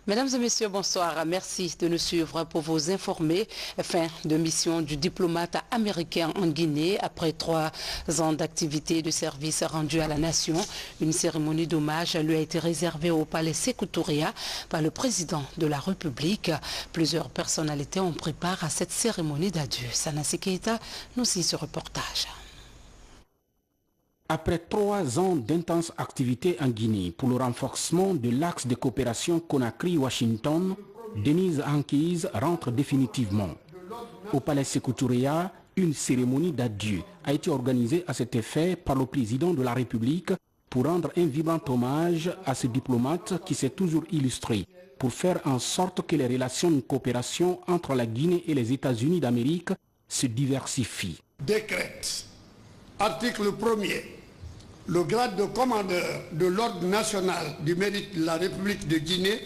Mesdames et messieurs, bonsoir. Merci de nous suivre pour vous informer. Fin de mission du diplomate américain en Guinée après 3 ans d'activité de service rendu à la nation. Une cérémonie d'hommage lui a été réservée au palais Sékou Touréa par le président de la République. Plusieurs personnalités ont pris part à cette cérémonie d'adieu. Sanassi Keita nous signe ce reportage. Après 3 ans d'intenses activités en Guinée pour le renforcement de l'axe de coopération Conakry-Washington, Denise Ankeïse rentre définitivement. Au palais Sékou Touréa, une cérémonie d'adieu a été organisée à cet effet par le président de la République pour rendre un vibrant hommage à ce diplomate qui s'est toujours illustré pour faire en sorte que les relations de coopération entre la Guinée et les États-Unis d'Amérique se diversifient. Décrète, article 1er. Le grade de commandeur de l'Ordre national du mérite de la République de Guinée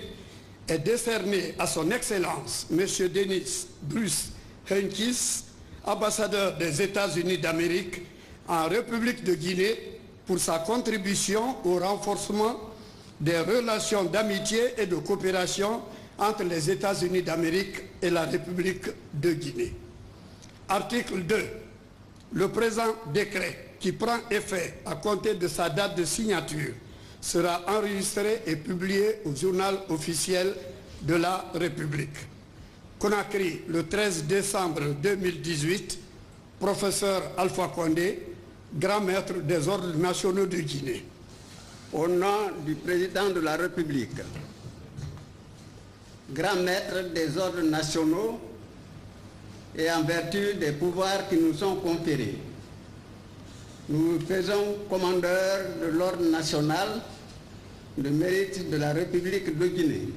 est décerné à son Excellence, M. Denis Bruce Henkis, ambassadeur des États-Unis d'Amérique en République de Guinée, pour sa contribution au renforcement des relations d'amitié et de coopération entre les États-Unis d'Amérique et la République de Guinée. Article 2. Le présent décret, qui prend effet à compter de sa date de signature, sera enregistré et publié au journal officiel de la République. Conakry, le 13 décembre 2018, professeur Alpha Condé, grand maître des ordres nationaux de Guinée. Au nom du président de la République, grand maître des ordres nationaux et en vertu des pouvoirs qui nous sont conférés, nous faisons commandeur de l'ordre national de mérite de la République de Guinée.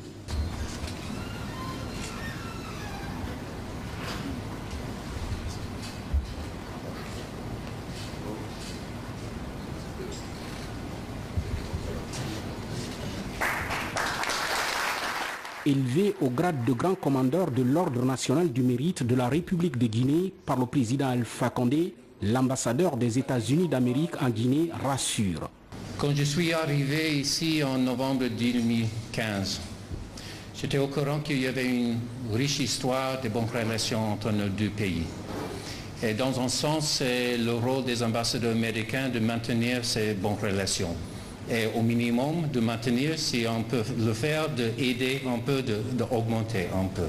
Élevé au grade de grand commandeur de l'Ordre national du mérite de la République de Guinée par le président Alpha Condé, l'ambassadeur des États-Unis d'Amérique en Guinée rassure. Quand je suis arrivé ici en novembre 2015, j'étais au courant qu'il y avait une riche histoire de bonnes relations entre nos deux pays. Et dans un sens, c'est le rôle des ambassadeurs américains de maintenir ces bonnes relations. Et au minimum, de maintenir, si on peut le faire, d'aider un peu, d'augmenter un peu.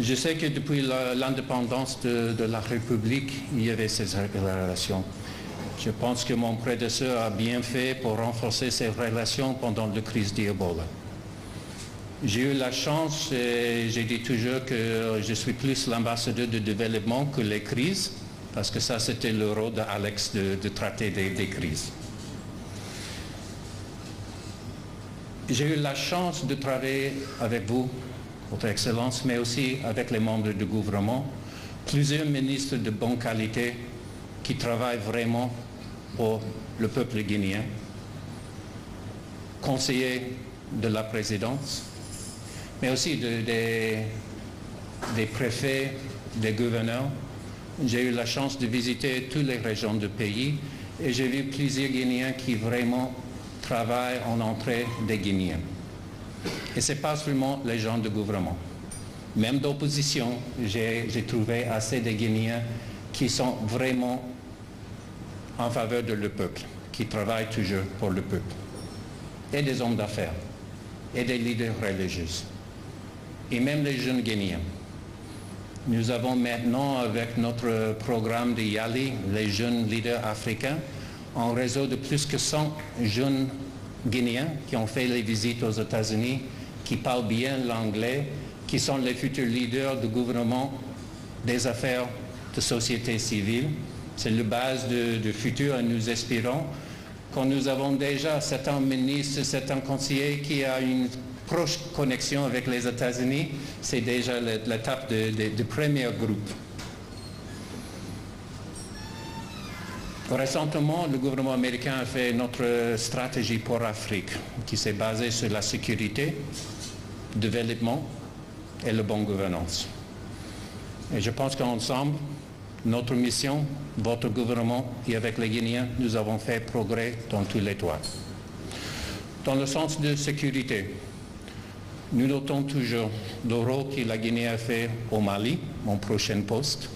Je sais que depuis l'indépendance de la République, il y avait ces relations. Je pense que mon prédécesseur a bien fait pour renforcer ces relations pendant la crise d'Ebola. J'ai eu la chance, et j'ai dit toujours que je suis plus l'ambassadeur de développement que les crises, parce que ça c'était le rôle d'Alex de traiter des crises. J'ai eu la chance de travailler avec vous, Votre Excellence, mais aussi avec les membres du gouvernement, plusieurs ministres de bonne qualité qui travaillent vraiment pour le peuple guinéen, conseillers de la présidence, mais aussi des préfets, des gouverneurs. J'ai eu la chance de visiter toutes les régions du pays et j'ai vu plusieurs Guinéens qui vraiment travaillent en entrée des Guinéens. Et ce n'est pas seulement les gens du gouvernement. Même d'opposition, j'ai trouvé assez de Guinéens qui sont vraiment en faveur de le peuple, qui travaillent toujours pour le peuple. Et des hommes d'affaires, et des leaders religieux, et même les jeunes Guinéens. Nous avons maintenant, avec notre programme de YALI, les jeunes leaders africains, un réseau de plus que 100 jeunes Guinéens qui ont fait les visites aux États-Unis, qui parlent bien l'anglais, qui sont les futurs leaders du gouvernement, des affaires de société civile. C'est la base du futur et nous espérons quand nous avons déjà certains ministres, certains conseillers qui ont une proche connexion avec les États-Unis, c'est déjà l'étape du premier groupe. Récemment, le gouvernement américain a fait notre stratégie pour l'Afrique, qui s'est basée sur la sécurité, le développement et la bonne gouvernance. Et je pense qu'ensemble, notre mission, votre gouvernement et avec les Guinéens, nous avons fait progrès dans tous les toits. Dans le sens de sécurité, Nous notons toujours le rôle que la Guinée a fait au Mali, mon prochain poste.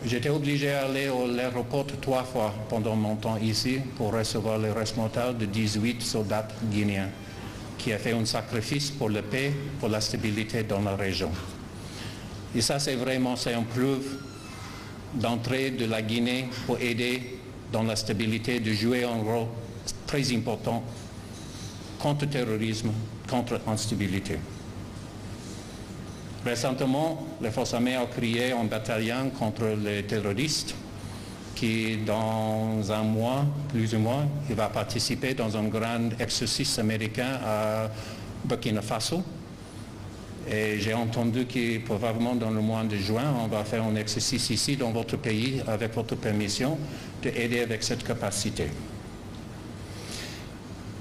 J'étais obligé d'aller à l'aéroport 3 fois pendant mon temps ici pour recevoir le responsable de 18 soldats guinéens qui a fait un sacrifice pour la paix, pour la stabilité dans la région. Et ça, c'est une preuve d'entrée de la Guinée pour aider dans la stabilité, de jouer un rôle très important contre le terrorisme, contre l'instabilité. Récemment, les forces armées ont créé un bataillon contre les terroristes qui, dans un mois, plus ou moins, il va participer dans un grand exercice américain à Burkina Faso. Et j'ai entendu que probablement dans le mois de juin, on va faire un exercice ici dans votre pays, avec votre permission, d'aider avec cette capacité.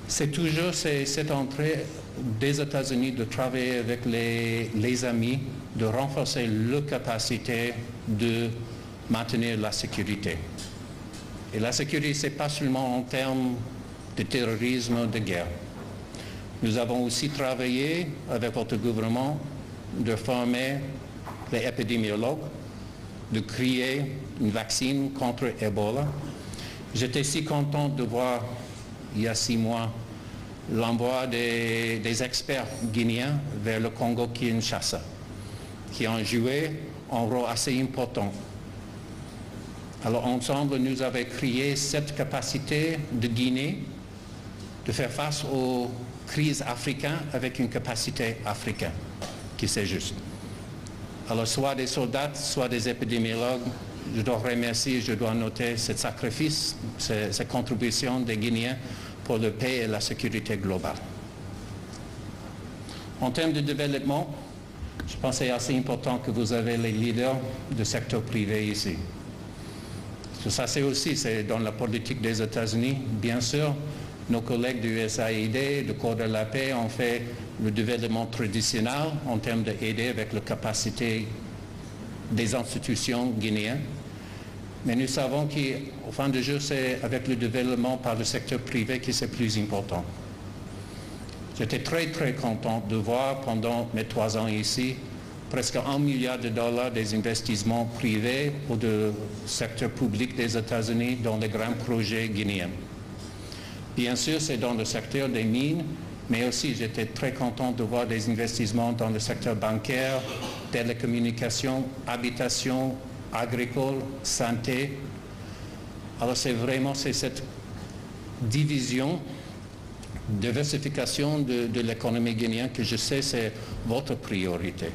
C'est toujours cette entrée des États-Unis de travailler avec les amis, de renforcer leur capacité de maintenir la sécurité. Et la sécurité, ce n'est pas seulement en termes de terrorisme, de guerre. Nous avons aussi travaillé avec votre gouvernement de former les épidémiologues, de créer une vaccine contre Ebola. J'étais si content de voir, il y a 6 mois, l'envoi des experts guinéens vers le Congo-Kinshasa, qui ont joué un rôle assez important. Alors ensemble, nous avons créé cette capacité de Guinée de faire face aux crises africaines avec une capacité africaine, qui c'est juste. Alors soit des soldats, soit des épidémiologues, je dois remercier, je dois noter ce sacrifice, cette contribution des Guinéens pour la paix et la sécurité globale. En termes de développement, je pense que c'est assez important que vous avez les leaders du secteur privé ici. Ça c'est aussi dans la politique des États-Unis. Bien sûr, nos collègues du USAID, du Corps de la paix, ont fait le développement traditionnel en termes d'aider avec la capacité des institutions guinéennes. Mais nous savons qu'au fin du jour, c'est avec le développement par le secteur privé que c'est plus important. J'étais très très content de voir pendant mes 3 ans ici, presque $1 milliard des investissements privés ou du secteur public des États-Unis dans les grands projets guinéens. Bien sûr, c'est dans le secteur des mines, mais aussi j'étais très content de voir des investissements dans le secteur bancaire, télécommunications, habitation, agricole, santé. Alors c'est vraiment cette division, diversification de l'économie guinéenne que je sais c'est votre priorité.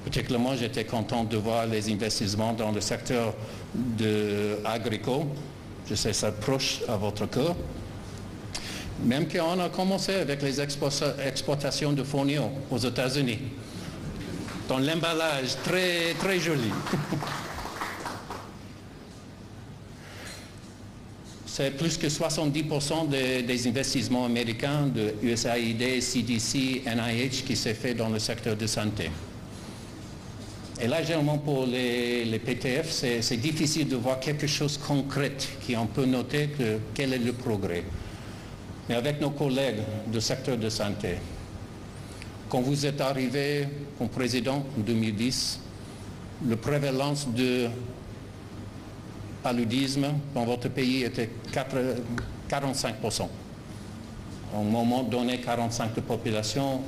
Particulièrement, j'étais content de voir les investissements dans le secteur agricole. Je sais ça proche à votre cœur. Même qu'on a commencé avec les exportations de fonio aux États-Unis, dans l'emballage très, très joli. C'est plus que 70% des investissements américains de USAID, CDC, NIH qui s'est fait dans le secteur de santé. Et là, généralement, pour les PTF, c'est difficile de voir quelque chose de concret qu'on peut noter quel est le progrès. Mais avec nos collègues du secteur de santé, quand vous êtes arrivé comme président en 2010, la prévalence de paludisme dans votre pays était 45%. À un moment donné, 45% de la population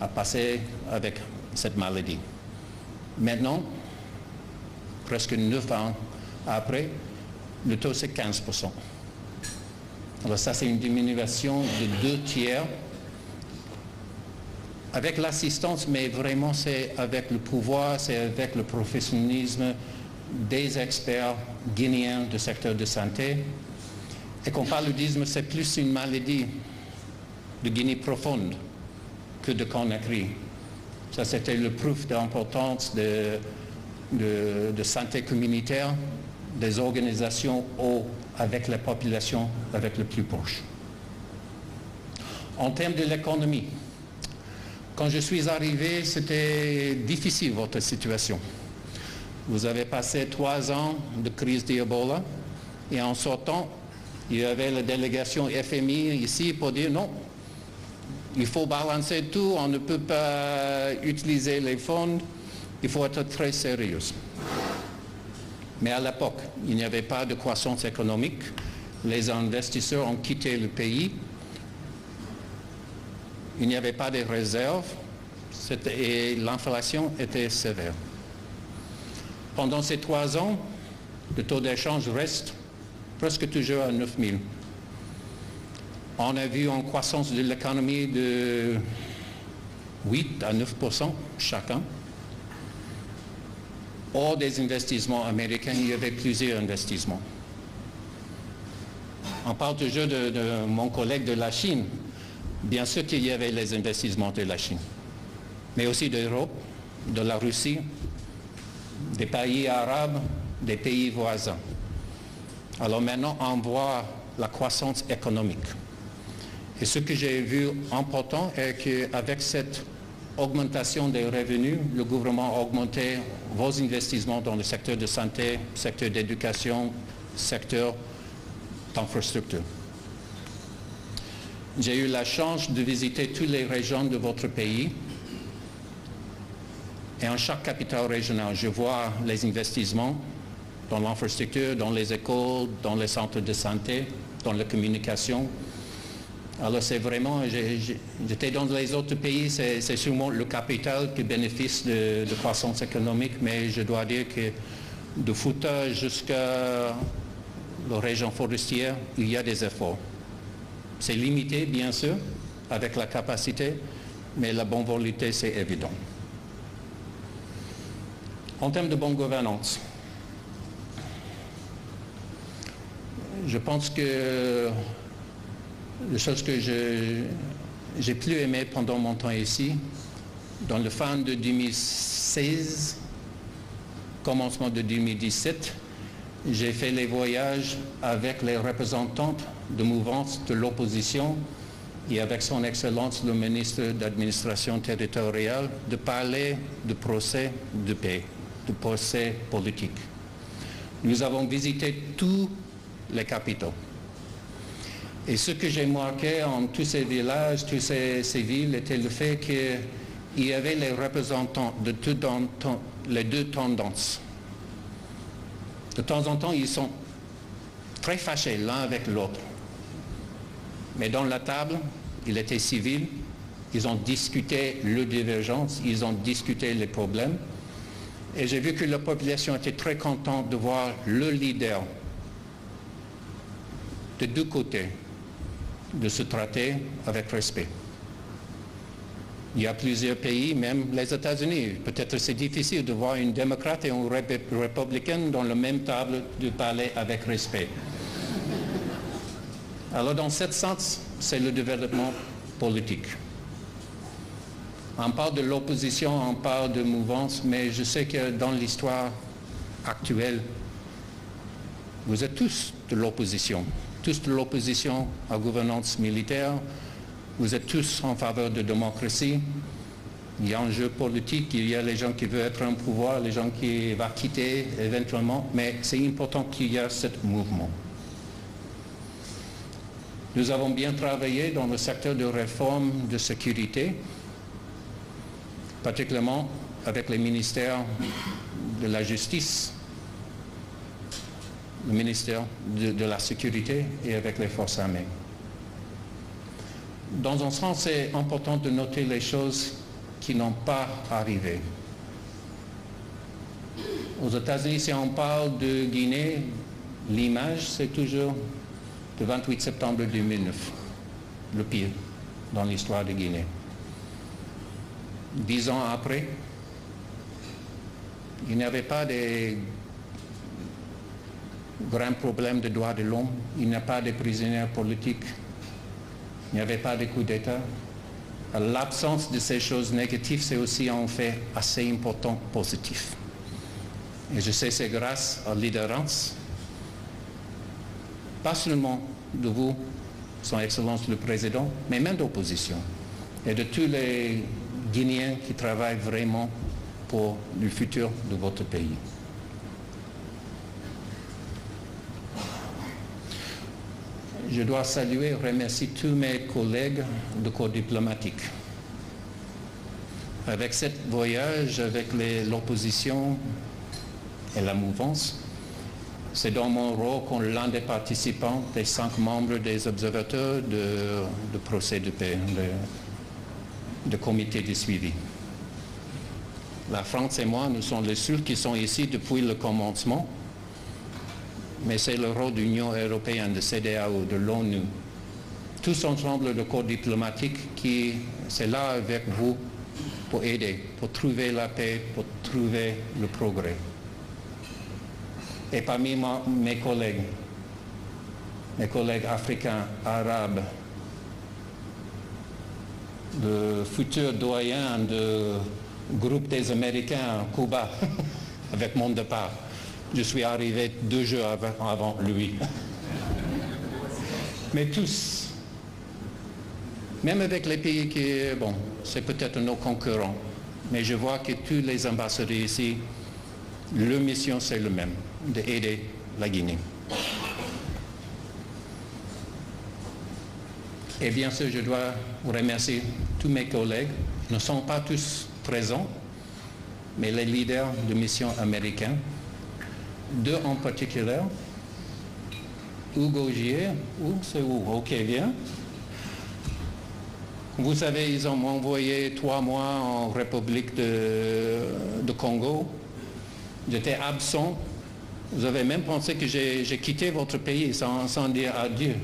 a passé avec cette maladie. Maintenant, presque 9 ans après, le taux c'est 15%. Alors ça c'est une diminution de 2/3 avec l'assistance, mais vraiment c'est avec le pouvoir, c'est avec le professionnalisme des experts guinéens du secteur de santé. Et quand paludisme, c'est plus une maladie de Guinée profonde que de Conakry. Ça, c'était le preuve de l'importance de santé communautaire, des organisations avec la population, avec le plus proche. En termes de l'économie, quand je suis arrivé, c'était difficile votre situation. Vous avez passé 3 ans de crise d'Ebola et en sortant, il y avait la délégation FMI ici pour dire non, Il faut balancer tout, on ne peut pas utiliser les fonds, il faut être très sérieux. Mais à l'époque, il n'y avait pas de croissance économique, les investisseurs ont quitté le pays, il n'y avait pas de réserves et l'inflation était sévère. Pendant ces 3 ans, le taux d'échange reste presque toujours à 9 000. On a vu une croissance de l'économie de 8 à 9% chacun. Hors des investissements américains, il y avait plusieurs investissements. On parle toujours de mon collègue de la Chine. Bien sûr qu'il y avait les investissements de la Chine, mais aussi de l'Europe, de la Russie, des pays arabes, des pays voisins. Alors maintenant, on voit la croissance économique. Et ce que j'ai vu important est qu'avec cette augmentation des revenus, le gouvernement a augmenté vos investissements dans le secteur de santé, secteur d'éducation, secteur d'infrastructure. J'ai eu la chance de visiter toutes les régions de votre pays. Et en chaque capitale régionale, je vois les investissements dans l'infrastructure, dans les écoles, dans les centres de santé, dans la communication. Alors c'est vraiment, j'étais dans les autres pays, c'est sûrement le capital qui bénéficie de croissance économique, mais je dois dire que de Fouta jusqu'à la région forestière, il y a des efforts. C'est limité, bien sûr, avec la capacité, mais la bonne volonté, c'est évident. En termes de bonne gouvernance, je pense que la chose que j'ai plus aimé pendant mon temps ici, dans le fin de 2016, commencement de 2017, j'ai fait les voyages avec les représentants de mouvances de l'opposition et avec son Excellence le ministre d'administration territoriale de parler de procès de paix, de procès politique. Nous avons visité tous les capitaux. Et ce que j'ai marqué en tous ces villages, toutes ces villes, était le fait qu'il y avait les représentants de les deux tendances. De temps en temps, ils sont très fâchés l'un avec l'autre. Mais dans la table, ils étaient civils, ils ont discuté leurs divergences, ils ont discuté les problèmes. Et j'ai vu que la population était très contente de voir le leader de deux côtés de se traiter avec respect. Il y a plusieurs pays, même les États-Unis. Peut-être c'est difficile de voir une démocrate et une républicaine dans la même table de parler avec respect. Alors dans ce sens, c'est le développement politique. On parle de l'opposition, on parle de mouvance, mais je sais que dans l'histoire actuelle, vous êtes tous de l'opposition. Tous de l'opposition à la gouvernance militaire, vous êtes tous en faveur de démocratie. Il y a un jeu politique, il y a les gens qui veulent être en pouvoir, les gens qui vont quitter éventuellement, mais c'est important qu'il y ait ce mouvement. Nous avons bien travaillé dans le secteur de réforme de sécurité, particulièrement avec les ministères de la Justice, le ministère de la Sécurité et avec les forces armées. Dans un sens, c'est important de noter les choses qui n'ont pas arrivé. Aux États-Unis, si on parle de Guinée, l'image, c'est toujours le 28 septembre 2009, le pire dans l'histoire de Guinée. 10 ans après, il n'y avait pas de grands problèmes de droits de l'homme, il n'y a pas de prisonniers politiques, il n'y avait pas de coup d'État. L'absence de ces choses négatives, c'est aussi un fait assez important, positif. Et je sais que c'est grâce à la leaderance, pas seulement de vous, Son Excellence le Président, mais même d'opposition, et de tous les Guinéens qui travaillent vraiment pour le futur de votre pays. je dois saluer et remercier tous mes collègues de corps diplomatique. Avec ce voyage, avec l'opposition et la mouvance, c'est dans mon rôle comme l'un des participants, des 5 membres des observateurs de procès de paix, de comité de suivi. La France et moi, nous sommes les seuls qui sont ici depuis le commencement, mais c'est le rôle de l'Union européenne, de CEDEAO, de l'ONU, tous ensemble le corps diplomatique qui c'est là avec vous pour aider, pour trouver la paix, pour trouver le progrès. Et parmi mes collègues africains, arabes, le futur doyen du groupe des Américains à Cuba, avec mon départ, je suis arrivé 2 jours avant lui. Mais tous, même avec les pays qui, bon, c'est peut-être nos concurrents, mais je vois que tous les ambassadeurs ici, leur mission c'est le même, d'aider la Guinée. Et bien sûr, je dois remercier tous mes collègues. Ils ne sont pas tous présents, mais les leaders de mission américains, 2 en particulier, Hugo Gier, c'est où? Ok, viens. Vous savez, ils ont envoyé 3 mois en République de Congo. J'étais absent. Vous avez même pensé que j'ai quitté votre pays sans dire adieu.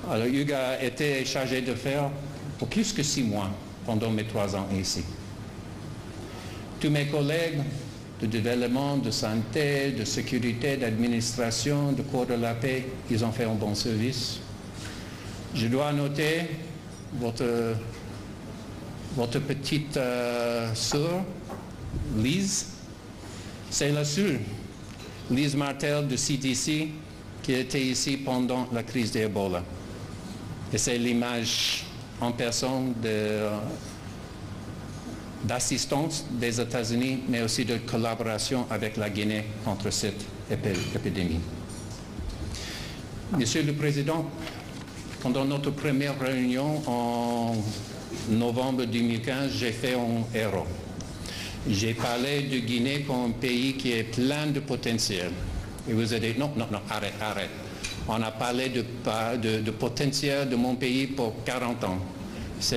Alors Hugo a été chargé de faire pour plus que 6 mois pendant mes 3 ans ici. Tous mes collègues de développement, de santé, de sécurité, d'administration, de corps de la paix, ils ont fait un bon service. Je dois noter votre petite sœur, Lise. C'est la seule, Lise Martel de CDC, qui était ici pendant la crise d'Ebola. Et c'est l'image en personne d'assistance des États-Unis, mais aussi de collaboration avec la Guinée contre cette épidémie. Monsieur le Président, pendant notre première réunion en novembre 2015, j'ai fait un héros. J'ai parlé de Guinée comme un pays qui est plein de potentiel. Et vous avez dit, non, arrête. On a parlé de potentiel de mon pays pour 40 ans.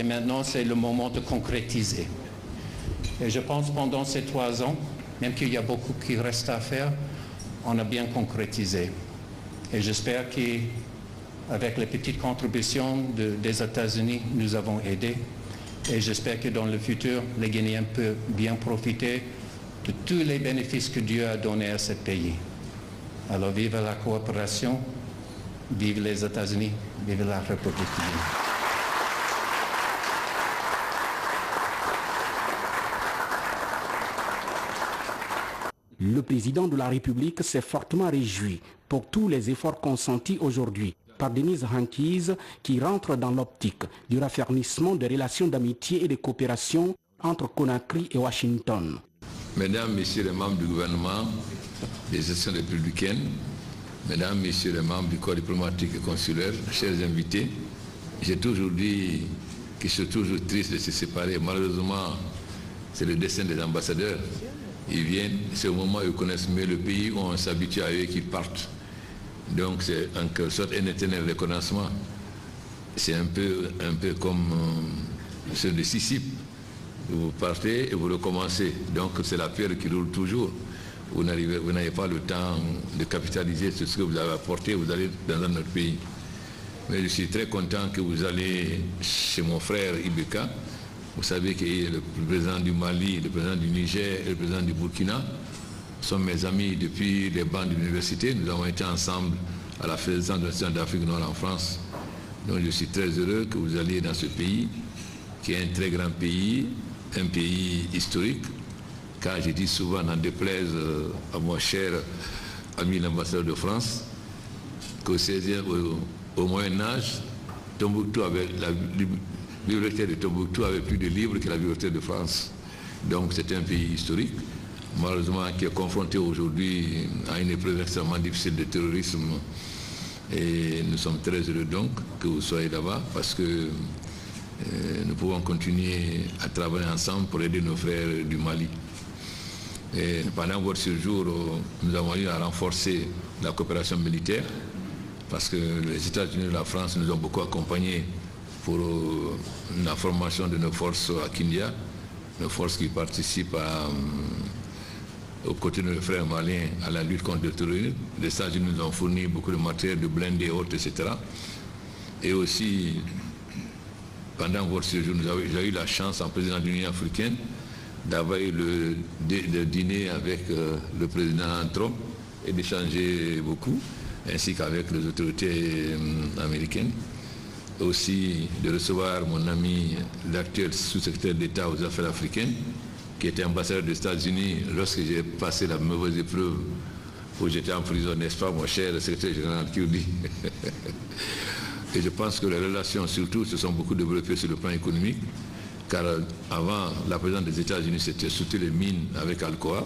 Maintenant, c'est le moment de concrétiser. Et je pense que pendant ces 3 ans, même qu'il y a beaucoup qui reste à faire, on a bien concrétisé. Et j'espère qu'avec les petites contributions des États-Unis, nous avons aidé. Et j'espère que dans le futur, les Guinéens peuvent bien profiter de tous les bénéfices que Dieu a donnés à ce pays. Alors vive la coopération, vive les États-Unis, vive la République du Guinée. Le président de la République s'est fortement réjoui pour tous les efforts consentis aujourd'hui par Denise Hankise, qui rentre dans l'optique du raffermissement des relations d'amitié et de coopération entre Conakry et Washington. Mesdames, Messieurs les membres du gouvernement des institutions républicaines, Mesdames, Messieurs les membres du corps diplomatique et consulaire, chers invités, j'ai toujours dit que je suis toujours triste de se séparer. Malheureusement, c'est le destin des ambassadeurs. Ils viennent, c'est au moment où ils connaissent mieux le pays, où on s'habitue à eux qu'ils partent. Donc c'est en quelque sorte un éternel reconnaissement. C'est un peu comme ceux de Sisyphe. Vous partez et vous recommencez. Donc c'est la pierre qui roule toujours. Vous n'avez pas le temps de capitaliser sur ce que vous avez apporté, vous allez dans un autre pays. Mais je suis très content que vous allez chez mon frère Ibeka. Vous savez que le président du Mali, le président du Niger et le président du Burkina sont mes amis depuis les bancs de l'université. Nous avons été ensemble à la Fédération de l'Océan d'Afrique Nord en France. Donc je suis très heureux que vous alliez dans ce pays, qui est un très grand pays, un pays historique, car je dis souvent, n'en déplaise à mon cher ami l'ambassadeur de France, qu'au Moyen-Âge, Tombouctou avait la bibliothèque de Tombouctou avait plus de livres que la bibliothèque de France. Donc c'est un pays historique, malheureusement qui est confronté aujourd'hui à une épreuve extrêmement difficile de terrorisme Et nous sommes très heureux donc que vous soyez là-bas parce que nous pouvons continuer à travailler ensemble pour aider nos frères du Mali. Et pendant votre séjour, nous avons eu à renforcer la coopération militaire parce que les États-Unis et la France nous ont beaucoup accompagnés pour la formation de nos forces à Kindia, nos forces qui participent aux côtés de nos frères maliens à la lutte contre le terrorisme. Les États-Unis nous ont fourni beaucoup de matériel, de blindés, autres, etc. Et aussi, pendant votre séjour, j'ai eu la chance, en président de l'Union africaine, d'avoir eu le dîner avec le président Trump et d'échanger beaucoup, ainsi qu'avec les autorités américaines. Aussi de recevoir mon ami, l'actuel sous-secrétaire d'État aux affaires africaines, qui était ambassadeur des États-Unis lorsque j'ai passé la mauvaise épreuve où j'étais en prison, n'est-ce pas, mon cher secrétaire général Kirby. Et je pense que les relations, surtout, se sont beaucoup développées sur le plan économique, car avant, la présidence des États-Unis, c'était surtout les mines avec Alcoa.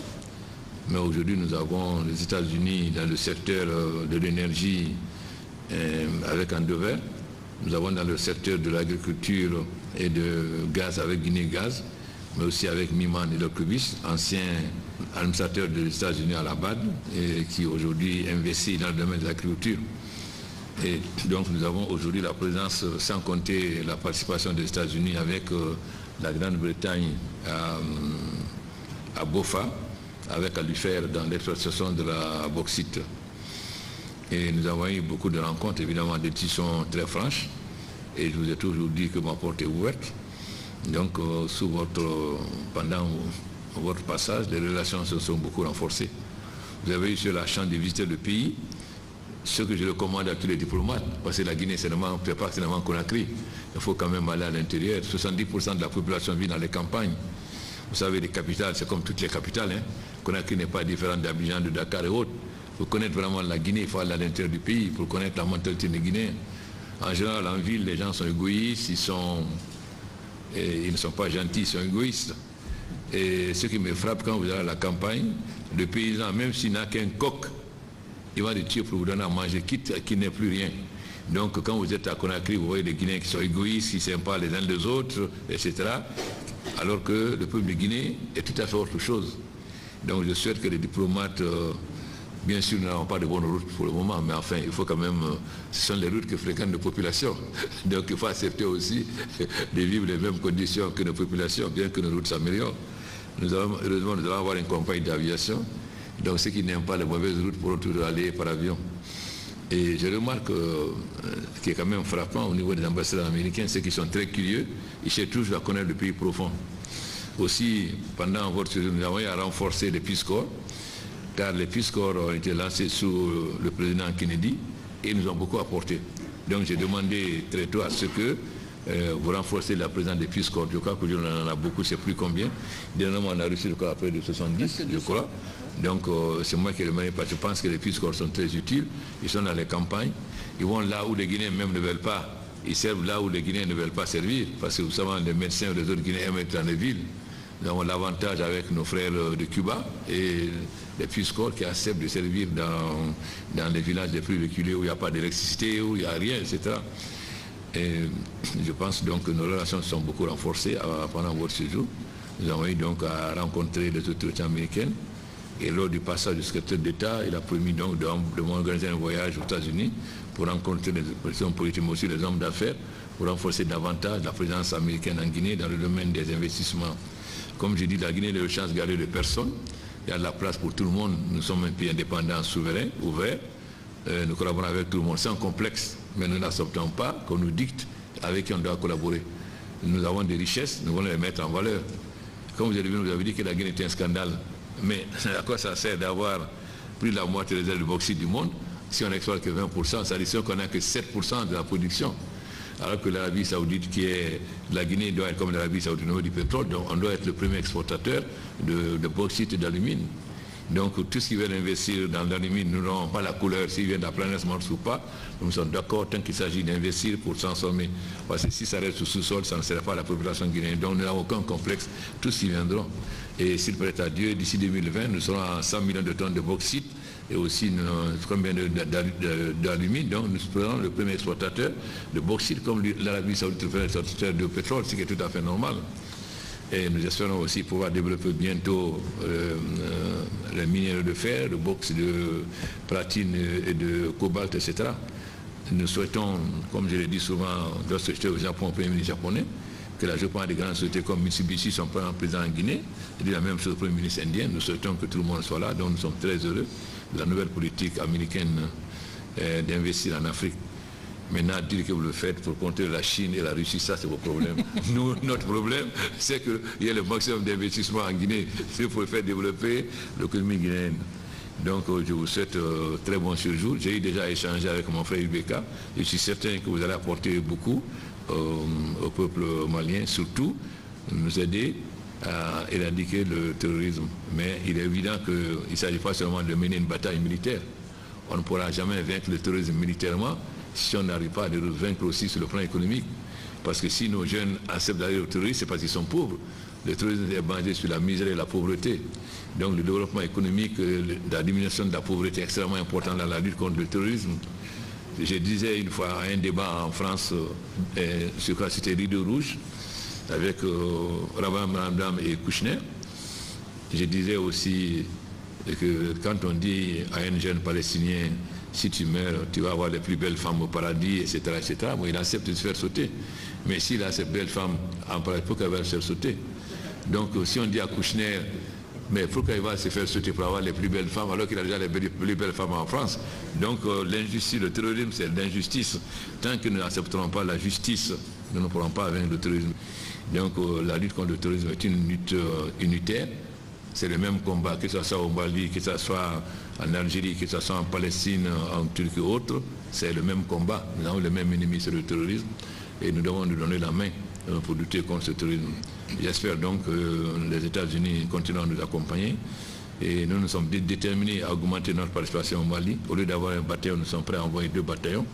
Mais aujourd'hui, nous avons les États-Unis dans le secteur de l'énergie avec Andover. Nous avons dans le secteur de l'agriculture et de gaz avec Guinée Gaz, mais aussi avec Miman Hidrocarbures, ancien administrateur des États-Unis à la BAD, et qui aujourd'hui investit dans le domaine de l'agriculture. Et donc nous avons aujourd'hui la présence, sans compter la participation des États-Unis avec la Grande-Bretagne à Bofa, avec Alufer dans l'exploitation de la bauxite. Et nous avons eu beaucoup de rencontres, évidemment, des discussions très franches. Et je vous ai toujours dit que ma porte est ouverte. Donc, pendant votre passage, les relations se sont beaucoup renforcées. Vous avez eu sur la chance de visiter le pays, ce que je recommande à tous les diplomates, parce que la Guinée, c'est pas seulement Conakry. Il faut quand même aller à l'intérieur. 70% de la population vit dans les campagnes. Vous savez, les capitales, c'est comme toutes les capitales. Hein. Conakry n'est pas différent d'Abidjan, de Dakar et autres. Pour connaître vraiment la Guinée, il faut aller à l'intérieur du pays, pour connaître la mentalité des Guinéens. En général, en ville, les gens sont égoïstes, ils ne sont pas gentils, ils sont égoïstes. Et ce qui me frappe quand vous allez à la campagne, le paysan, même s'il n'a qu'un coq, il va le tuer pour vous donner à manger, quitte qu'il n'ait plus rien. Donc quand vous êtes à Conakry, vous voyez les Guinéens qui sont égoïstes, qui ne s'aiment pas les uns les autres, etc. Alors que le peuple de Guinée est tout à fait autre chose. Donc je souhaite que les diplomates, bien sûr nous n'avons pas de bonnes routes pour le moment, mais enfin il faut quand même, ce sont les routes que fréquentent nos populations. Donc il faut accepter aussi de vivre les mêmes conditions que nos populations, bien que nos routes s'améliorent. Heureusement, nous allons avoir une compagnie d'aviation. Donc ceux qui n'aiment pas les mauvaises routes pourront toujours aller par avion. Et je remarque ce qui est quand même frappant au niveau des ambassadeurs américains, ceux qui sont très curieux, ils cherchent toujours à connaître le pays profond. Aussi, pendant votre séjour, nous avons eu à renforcer les Peace Corps, car les Peace Corps ont été lancés sous le président Kennedy et nous ont beaucoup apporté. Donc j'ai demandé très tôt à ce que vous renforcez la présence des Peace Corps. Je crois que on en a beaucoup, je ne sais plus combien. Dernièrement, on a reçu le corps après de 70, je crois. Donc c'est moi qui le mets parce que je pense que les Peace Corps sont très utiles. Ils sont dans les campagnes. Ils vont là où les Guinéens même ne veulent pas. Ils servent là où les Guinéens ne veulent pas servir. Parce que vous savez, les médecins ou les autres Guinéens aiment être dans les villes. Nous avons l'avantage avec nos frères de Cuba et les Peace Corps qui acceptent de servir dans les villages les plus reculés où il n'y a pas d'électricité, où il n'y a rien, etc. Et je pense donc que nos relations sont beaucoup renforcées pendant votre séjour. Nous avons eu donc à rencontrer les autorités américaines. Et lors du passage du secrétaire d'État, il a promis donc de m'organiser un voyage aux États-Unis pour rencontrer les oppositions politiques, mais aussi les hommes d'affaires, pour renforcer davantage la présence américaine en Guinée dans le domaine des investissements. Comme je dis, la Guinée est le chance gardée de personne. Il y a de la place pour tout le monde. Nous sommes un pays indépendant, souverain, ouvert. Nous collaborons avec tout le monde sans complexe, mais nous n'acceptons pas qu'on nous dicte avec qui on doit collaborer. Nous avons des richesses, nous voulons les mettre en valeur. Comme vous avez dit que la Guinée était un scandale, mais à quoi ça sert d'avoir plus de la moitié des ailes de bauxite du monde si on n'exploite que 20%, ça veut dire qu'on n'a que 7% de la production. Alors que l'Arabie Saoudite, la Guinée doit être comme l'Arabie Saoudite au niveau du pétrole, donc on doit être le premier exportateur de bauxite et d'alumine. Donc tout ce qui vient investir dans l'alumine, nous n'aurons pas la couleur s'il vient de la planète Mars ou pas. Nous sommes d'accord tant qu'il s'agit d'investir pour transformer. Parce que si ça reste sous sous-sol, ça ne sera pas la population guinéenne. Donc nous n'avons aucun complexe, tous y viendront. Et s'il plaît à Dieu, d'ici 2020, nous serons à 100 millions de tonnes de bauxite et aussi combien d'alumine. Donc nous sommes le premier exportateur de bauxite, comme l'Arabie Saoudite est le premier exportateur de pétrole, ce qui est tout à fait normal. Et nous espérons aussi pouvoir développer bientôt les minéraux de fer, de bauxite, de platine et de cobalt, etc. Nous souhaitons, comme je l'ai dit souvent lorsque j'étais au Japon, au premier ministre japonais, que la Japan a des grandes sociétés comme Mitsubishi, son président en Guinée, et dit la même chose au premier ministre indien. Nous souhaitons que tout le monde soit là, donc nous sommes très heureux de la nouvelle politique américaine d'investir en Afrique. Maintenant, dire que vous le faites pour contrer la Chine et la Russie, ça c'est vos problèmes. Nous, notre problème, c'est qu'il y ait le maximum d'investissement en Guinée, c'est pour faire développer l'économie guinéenne. Donc je vous souhaite très bon séjour. J'ai eu déjà échangé avec mon frère Ibeka. Je suis certain que vous allez apporter beaucoup au peuple malien, surtout nous aider à éradiquer le terrorisme. Mais il est évident qu'il ne s'agit pas seulement de mener une bataille militaire. On ne pourra jamais vaincre le terrorisme militairement si on n'arrive pas à le vaincre aussi sur le plan économique. Parce que si nos jeunes acceptent d'aller au terrorisme, c'est parce qu'ils sont pauvres. Le terrorisme est basé sur la misère et la pauvreté. Donc le développement économique, la diminution de la pauvreté est extrêmement important dans la lutte contre le terrorisme. Je disais une fois à un débat en France, sur quoi c'était Rideau Rouge, avec Rabah Mrandam et Kouchner. Je disais aussi que quand on dit à un jeune Palestinien, si tu meurs, tu vas avoir les plus belles femmes au paradis, etc. etc. Bon, il accepte de se faire sauter. Mais s'il a ces belles femmes en paradis, pourquoi il va se faire sauter? Donc si on dit à Kouchner, mais pourquoi il va se faire sauter pour avoir les plus belles femmes alors qu'il a déjà les plus belles femmes en France? Donc l'injustice, le terrorisme, c'est l'injustice. Tant que nous n'accepterons pas la justice, nous ne pourrons pas vaincre le terrorisme. Donc la lutte contre le terrorisme est une lutte unitaire. C'est le même combat, que ce soit au Mali, que ce soit en Algérie, que ce soit en Palestine, en Turquie ou autre. C'est le même combat. Nous avons le même ennemi, c'est le terrorisme. Et nous devons nous donner la main pour lutter contre ce terrorisme. J'espère donc que les États-Unis continueront à nous accompagner. Et nous sommes déterminés à augmenter notre participation au Mali. Au lieu d'avoir un bataillon, nous sommes prêts à envoyer 2 bataillons.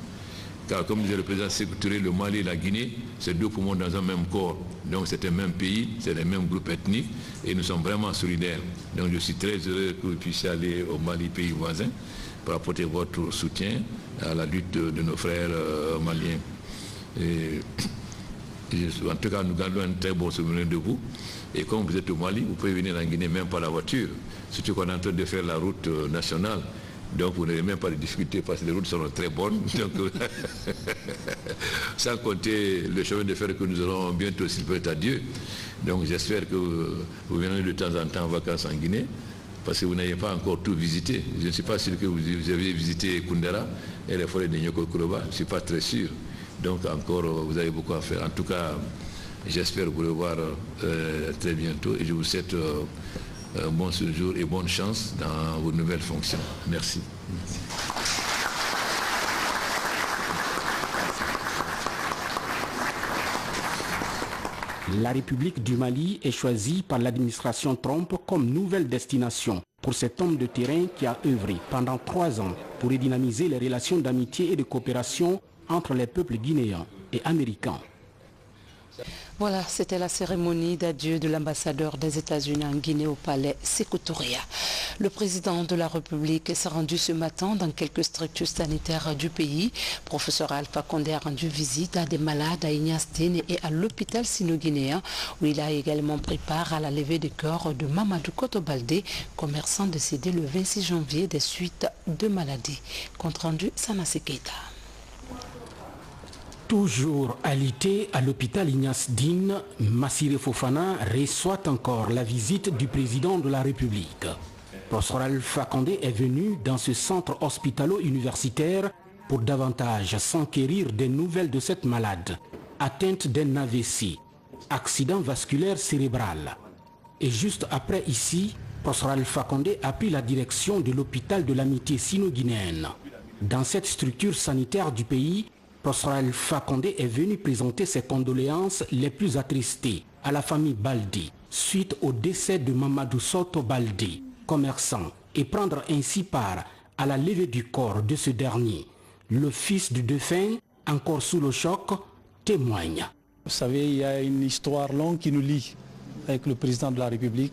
Car comme disait le président Sékou Touré, le Mali et la Guinée, c'est 2 poumons dans un même corps. Donc c'est un même pays, c'est les mêmes groupes ethniques et nous sommes vraiment solidaires. Donc je suis très heureux que vous puissiez aller au Mali, pays voisin, pour apporter votre soutien à la lutte de nos frères maliens. Et en tout cas, nous gardons un très bon souvenir de vous. Et comme vous êtes au Mali, vous pouvez venir en Guinée même par la voiture. Surtout qu'on est en train de faire la route nationale. Donc vous n'avez même pas de difficultés parce que les routes seront très bonnes. Donc, sans compter le chemin de fer que nous aurons bientôt, s'il peut être à Dieu. Donc j'espère que vous viendrez de temps en temps en vacances en Guinée, parce que vous n'avez pas encore tout visité. Je ne suis pas sûr que vous avez visité Koundara et les forêts de Nyoko-Kuroba. Je ne suis pas très sûr. Donc encore, vous avez beaucoup à faire. En tout cas, j'espère vous revoir très bientôt et je vous souhaite bon séjour et bonne chance dans vos nouvelles fonctions. Merci. La République du Mali est choisie par l'administration Trump comme nouvelle destination pour cet homme de terrain qui a œuvré pendant 3 ans pour redynamiser les relations d'amitié et de coopération entre les peuples guinéens et américains. Voilà, c'était la cérémonie d'adieu de l'ambassadeur des États-Unis en Guinée au palais Sékou Touré. Le président de la République s'est rendu ce matin dans quelques structures sanitaires du pays. Professeur Alpha Condé a rendu visite à des malades à Ignastine et à l'hôpital sino-guinéen où il a également pris part à la levée de corps de Mamadou Koto Baldé, commerçant décédé le 26 janvier des suites de maladies. Compte rendu Sanassi Keita. Toujours alité à l'hôpital Ignace Dine, Massiré Fofana reçoit encore la visite du président de la République. Professeur Alpha Condé est venu dans ce centre hospitalo-universitaire pour davantage s'enquérir des nouvelles de cette malade, atteinte d'un AVC, accident vasculaire cérébral. Et juste après ici, professeur Alpha Condé a pris la direction de l'hôpital de l'amitié sino-guinéenne. Dans cette structure sanitaire du pays, professeur Alpha Condé est venu présenter ses condoléances les plus attristées à la famille Baldé suite au décès de Mamadou Soto Baldé, commerçant, et prendre ainsi part à la levée du corps de ce dernier. Le fils du défunt, encore sous le choc, témoigne. Vous savez, il y a une histoire longue qui nous lie avec le président de la République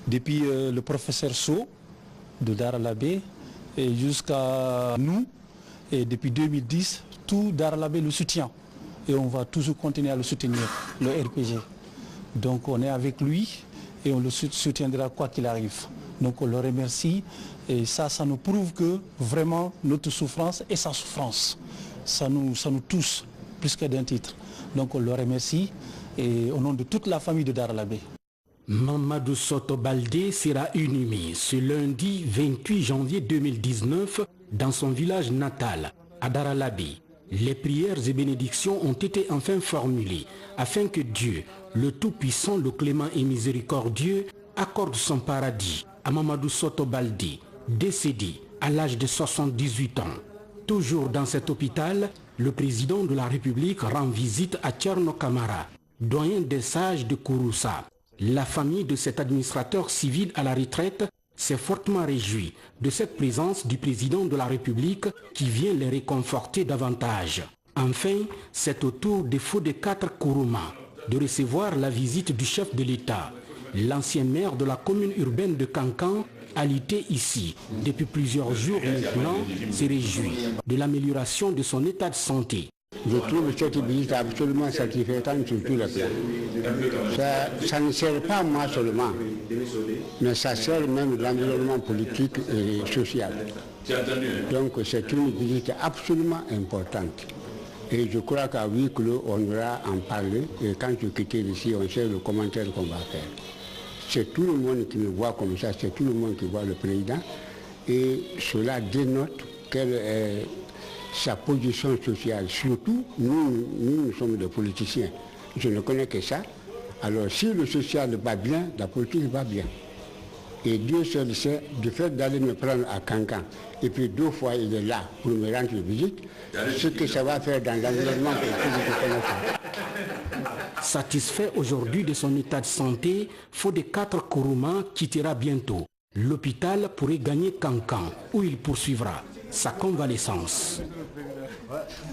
depuis le professeur Sow de Dar-Labé et jusqu'à nous. Et depuis 2010, tout Daralabé le soutient. Et on va toujours continuer à le soutenir, le RPG. Donc on est avec lui et on le soutiendra quoi qu'il arrive. Donc on le remercie et ça nous prouve que vraiment notre souffrance est sa souffrance. Ça nous touche plus que d'un titre. Donc on le remercie et au nom de toute la famille de Daralabé. Mamadou Soto Baldé sera inhumé ce lundi 28 janvier 2019 dans son village natal, à Daralabé. Les prières et bénédictions ont été enfin formulées afin que Dieu, le Tout-Puissant, le Clément et Miséricordieux, accorde son paradis à Mamadou Soto Baldé, décédé à l'âge de 78 ans. Toujours dans cet hôpital, le président de la République rend visite à Thierno Camara, doyen des sages de Kouroussa. La famille de cet administrateur civil à la retraite s'est fortement réjouie de cette présence du président de la République qui vient les réconforter davantage. Enfin, c'est au tour des Fodé 4 Kourouma de recevoir la visite du chef de l'État. L'ancien maire de la commune urbaine de Kankan, alité ici depuis plusieurs jours maintenant, se réjouit de l'amélioration de son état de santé. Je trouve cette visite absolument satisfaisante sur tous les plans. Ça ne sert pas moi seulement, mais ça sert même l'environnement politique et social. Donc c'est une visite absolument importante. Et je crois qu'à huis clos, on va en parler. Et quand je quitte ici, on sait le commentaire qu'on va faire. C'est tout le monde qui me voit comme ça, c'est tout le monde qui voit le président. Et cela dénote quelle est sa position sociale. Surtout, nous sommes des politiciens. Je ne connais que ça. Alors si le social va bien, la politique va bien. Et Dieu seul sait, du fait d'aller me prendre à Kankan, et puis 2 fois il est là pour me rendre visite, ce que ça va faire dans l'environnement politique, je connais ça. Satisfait aujourd'hui de son état de santé, Fodé 4 Kourouma quittera bientôt l'hôpital pour y gagner Kankan, où il poursuivra sa convalescence.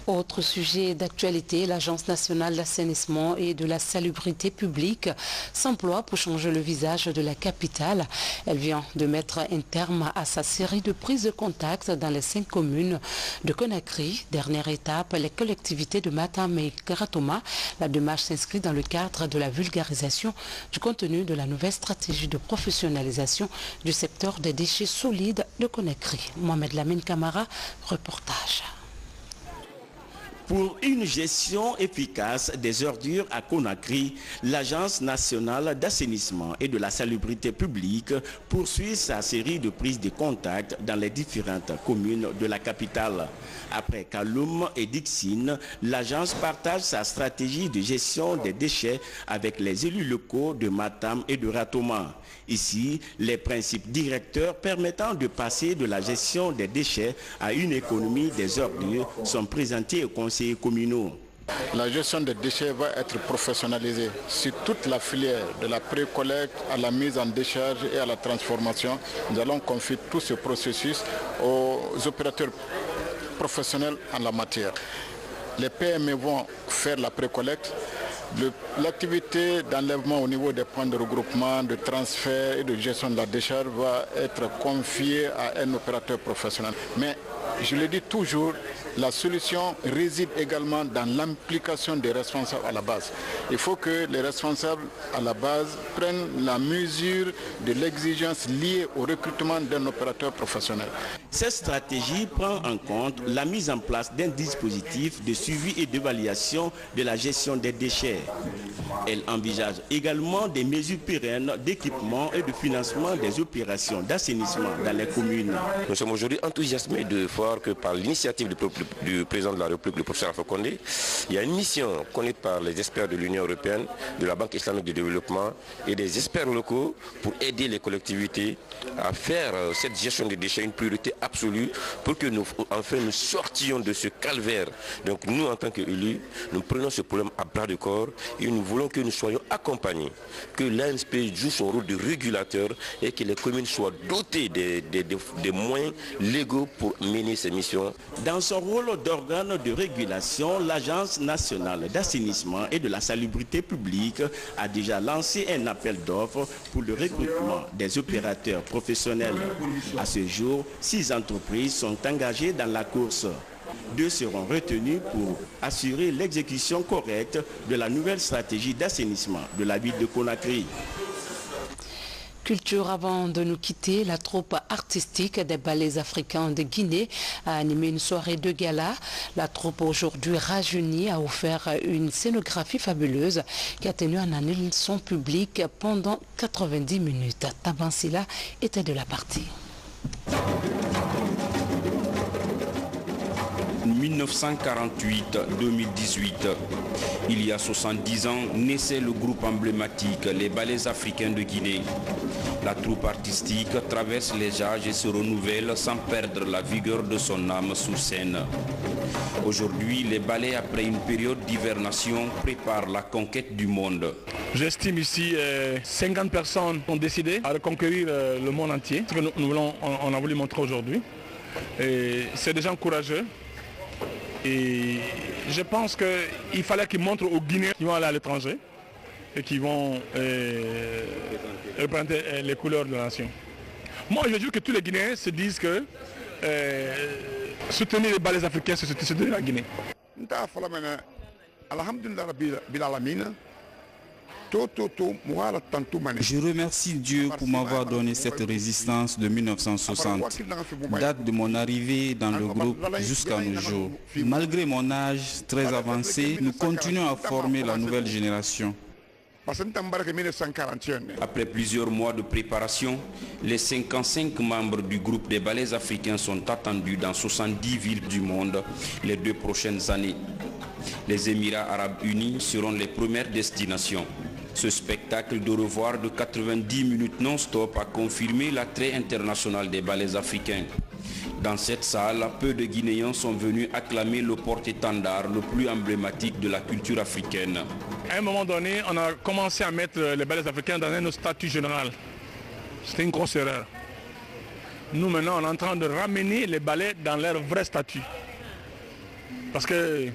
Autre sujet d'actualité, l'Agence nationale d'assainissement et de la salubrité publique s'emploie pour changer le visage de la capitale. Elle vient de mettre un terme à sa série de prises de contact dans les 5 communes de Conakry. Dernière étape, les collectivités de Matam et Karatoma. La démarche s'inscrit dans le cadre de la vulgarisation du contenu de la nouvelle stratégie de professionnalisation du secteur des déchets solides de Conakry. Mohamed Lamine Camara, reportage. Pour une gestion efficace des ordures à Conakry, l'Agence nationale d'assainissement et de la salubrité publique poursuit sa série de prises de contact dans les différentes communes de la capitale. Après Kaloum et Dixine, l'agence partage sa stratégie de gestion des déchets avec les élus locaux de Matam et de Ratoma. Ici, les principes directeurs permettant de passer de la gestion des déchets à une économie des ordures sont présentés aux conseillers communaux. La gestion des déchets va être professionnalisée sur toute la filière, de la pré-collecte à la mise en décharge et à la transformation. Nous allons confier tout ce processus aux opérateurs professionnels en la matière. Les PME vont faire la pré-collecte. L'activité d'enlèvement au niveau des points de regroupement, de transfert et de gestion de la décharge va être confiée à un opérateur professionnel. Mais je le dis toujours, la solution réside également dans l'implication des responsables à la base. Il faut que les responsables à la base prennent la mesure de l'exigence liée au recrutement d'un opérateur professionnel. Cette stratégie prend en compte la mise en place d'un dispositif de suivi et d'évaluation de la gestion des déchets. Elle envisage également des mesures pérennes d'équipement et de financement des opérations d'assainissement dans les communes. Nous sommes aujourd'hui enthousiasmés de voir que par l'initiative du président de la République, le professeur Alpha Condé, il y a une mission conduite par les experts de l'Union européenne, de la Banque islamique de développement et des experts locaux pour aider les collectivités à faire cette gestion des déchets une priorité absolue pour que nous sortions de ce calvaire. Donc nous, en tant qu'élus, nous prenons ce problème à bras de corps et nous voulons que nous soyons accompagnés, que l'ANSP joue son rôle de régulateur et que les communes soient dotées des moyens légaux pour mener ces missions. Dans son rôle d'organe de régulation, l'Agence nationale d'assainissement et de la salubrité publique a déjà lancé un appel d'offres pour le recrutement des opérateurs professionnels. À ce jour, 6 entreprises sont engagées dans la course. 2 seront retenus pour assurer l'exécution correcte de la nouvelle stratégie d'assainissement de la ville de Conakry. Culture, avant de nous quitter, la troupe artistique des ballets africains de Guinée a animé une soirée de gala. La troupe aujourd'hui rajeunie a offert une scénographie fabuleuse qui a tenu en haleine son public pendant 90 minutes. Tabansila était de la partie. 1948-2018, il y a 70 ans, naissait le groupe emblématique, les Ballets africains de Guinée. La troupe artistique traverse les âges et se renouvelle sans perdre la vigueur de son âme sur scène. Aujourd'hui, les ballets, après une période d'hivernation, préparent la conquête du monde. J'estime ici 50 personnes ont décidé à reconquérir le monde entier. Ce que on a voulu montrer aujourd'hui. C'est des gens courageux. Et je pense qu'il fallait qu'ils montrent aux Guinéens qui vont aller à l'étranger et qui vont représenter les couleurs de la nation. Moi, je veux que tous les Guinéens se disent que soutenir les ballets africains, c'est soutenir la Guinée. Je remercie Dieu pour m'avoir donné cette résistance de 1960, date de mon arrivée dans le groupe jusqu'à nos jours. Malgré mon âge très avancé, nous continuons à former la nouvelle génération. Après plusieurs mois de préparation, les 55 membres du groupe des ballets africains sont attendus dans 70 villes du monde les 2 prochaines années. Les Émirats arabes unis seront les premières destinations. Ce spectacle de revoir de 90 minutes non-stop a confirmé l'attrait international des ballets africains. Dans cette salle, peu de Guinéens sont venus acclamer le porte-étendard le plus emblématique de la culture africaine. À un moment donné, on a commencé à mettre les ballets africains dans un statut général. C'était une grosse erreur. Nous maintenant, on est en train de ramener les ballets dans leur vrai statut. Parce que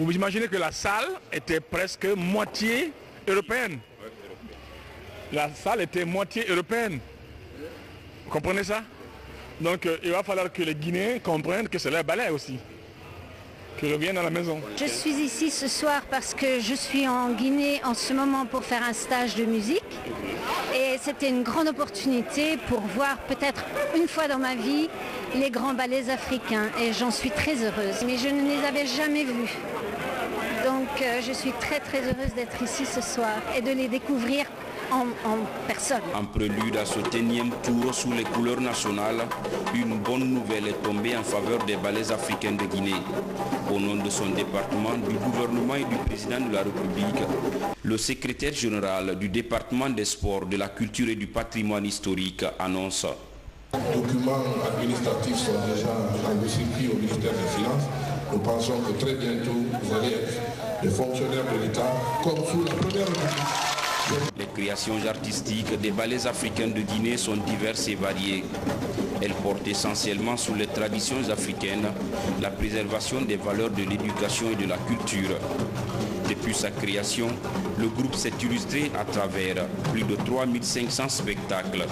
vous imaginez que la salle était presque moitié européenne. La salle était moitié européenne. Vous comprenez ça? Donc il va falloir que les Guinéens comprennent que c'est leur ballet aussi. Que je vienne à la maison. Je suis ici ce soir parce que je suis en Guinée en ce moment pour faire un stage de musique. Et c'était une grande opportunité pour voir peut-être une fois dans ma vie les grands ballets africains. Et j'en suis très heureuse. Mais je ne les avais jamais vus. Donc je suis très heureuse d'être ici ce soir et de les découvrir en personne. En prélude à ce 10e tour sous les couleurs nationales, une bonne nouvelle est tombée en faveur des ballets africains de Guinée. Au nom de son département, du gouvernement et du président de la République, le secrétaire général du département des sports, de la culture et du patrimoine historique annonce. Les documents administratifs sont déjà dans le circuit au ministère des Finances. Nous pensons que très bientôt, vous allez être des fonctionnaires de l'État comme sous la première République. Les créations artistiques des ballets africains de Guinée sont diverses et variées. Elles portent essentiellement sur les traditions africaines, la préservation des valeurs de l'éducation et de la culture. Depuis sa création, le groupe s'est illustré à travers plus de 3500 spectacles.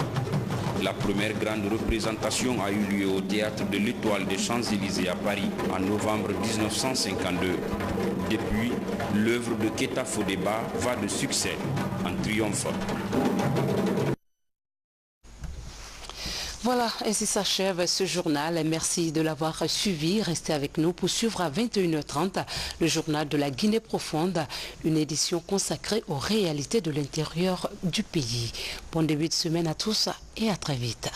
La première grande représentation a eu lieu au théâtre de l'Étoile des Champs-Élysées à Paris en novembre 1952. Depuis, l'œuvre de Keita Fodeba va de succès en triomphe. Voilà, ainsi s'achève ce journal. Merci de l'avoir suivi. Restez avec nous pour suivre à 21h30 le journal de la Guinée profonde, une édition consacrée aux réalités de l'intérieur du pays. Bon début de semaine à tous et à très vite.